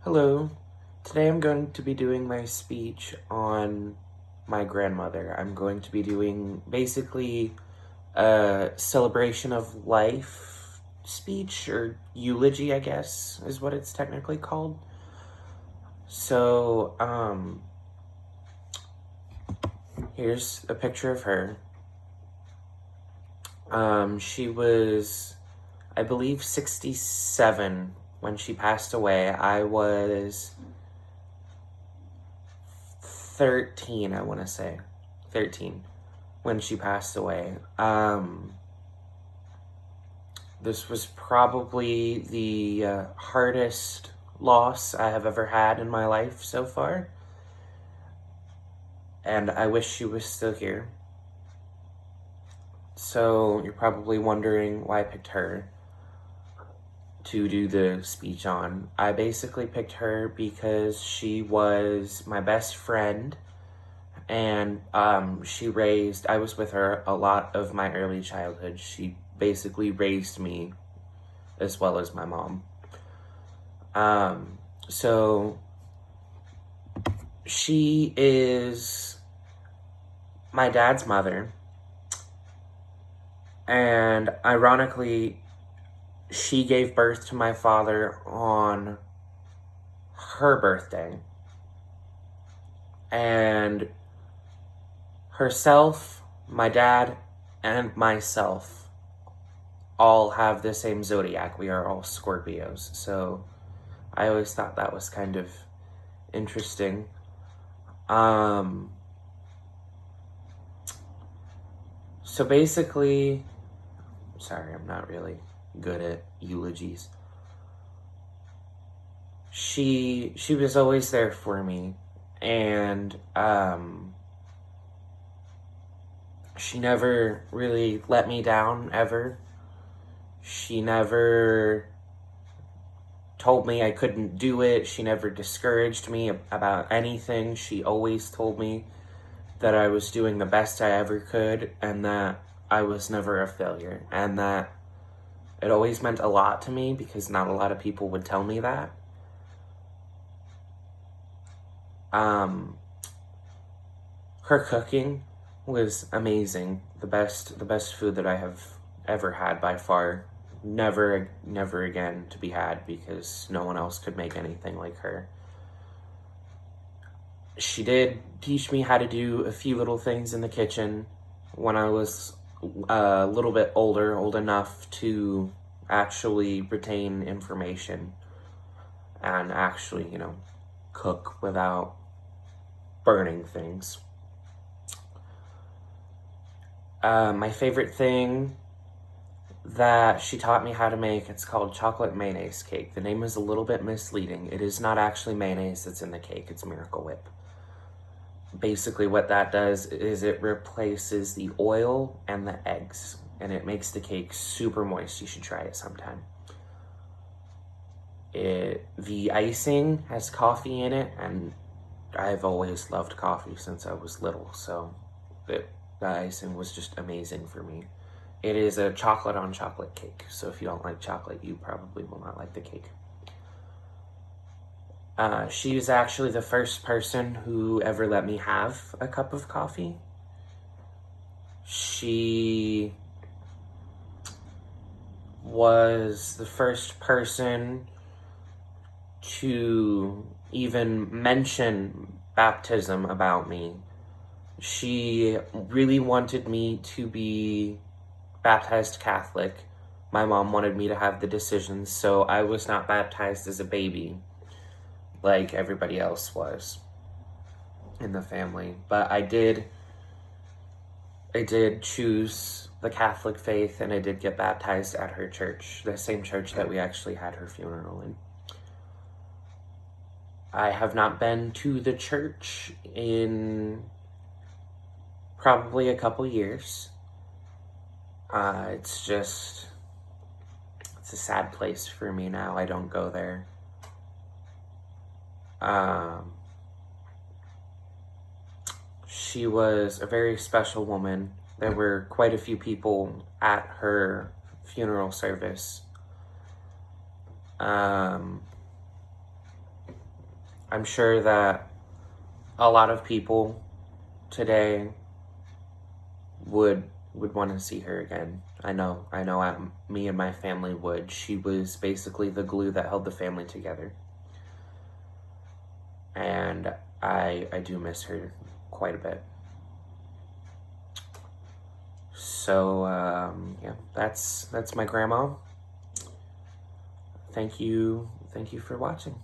Hello. Today I'm going to be doing my speech on my grandmother. I'm going to be doing basically a celebration of life speech or eulogy, I guess, is what it's technically called. So, here's a picture of her. She was, I believe, 67 when she passed away. I was 13, I want to say. 13 when she passed away. This was probably the hardest loss I have ever had in my life so far. And I wish she was still here. So you're probably wondering why I picked her to do the speech on. I basically picked her because she was my best friend, and I was with her a lot of my early childhood. She basically raised me as well as my mom. So she is my dad's mother, and ironically, she gave birth to my father on her birthday. And herself, my dad, and myself all have the same zodiac. We are all Scorpios. So I always thought that was kind of interesting. So basically, sorry, I'm not really good at eulogies. She was always there for me, and she never really let me down ever. She never told me I couldn't do it. She never discouraged me about anything. She always told me that I was doing the best I ever could, and that I was never a failure, and that it always meant a lot to me because not a lot of people would tell me that. Her cooking was amazing. The best food that I have ever had by far. Never again to be had because no one else could make anything like her. She did teach me how to do a few little things in the kitchen when I was a little bit older, old enough to actually retain information and actually, cook without burning things. My favorite thing that she taught me how to make, it's called chocolate mayonnaise cake. The name is a little bit misleading. It is not actually mayonnaise that's in the cake, it's Miracle Whip. Basically what that does is it replaces the oil and the eggs, and it makes the cake super moist. You should try it sometime. The icing has coffee in it, and I've always loved coffee since I was little, so the icing was just amazing for me. It is a chocolate on chocolate cake, so if you don't like chocolate, you probably will not like the cake. She was actually the first person who ever let me have a cup of coffee. She was the first person to even mention baptism about me. She really wanted me to be baptized Catholic. My mom wanted me to have the decisions, so I was not baptized as a baby like everybody else was in the family. But I did choose the Catholic faith, and I did get baptized at her church, the same church that we actually had her funeral in. I have not been to the church in probably a couple years. It's a sad place for me now. I don't go there. She was a very special woman. There were quite a few people at her funeral service. I'm sure that a lot of people today would want to see her again. I know me and my family would. She was basically the glue that held the family together. And I do miss her quite a bit. So yeah, that's my grandma. Thank you for watching.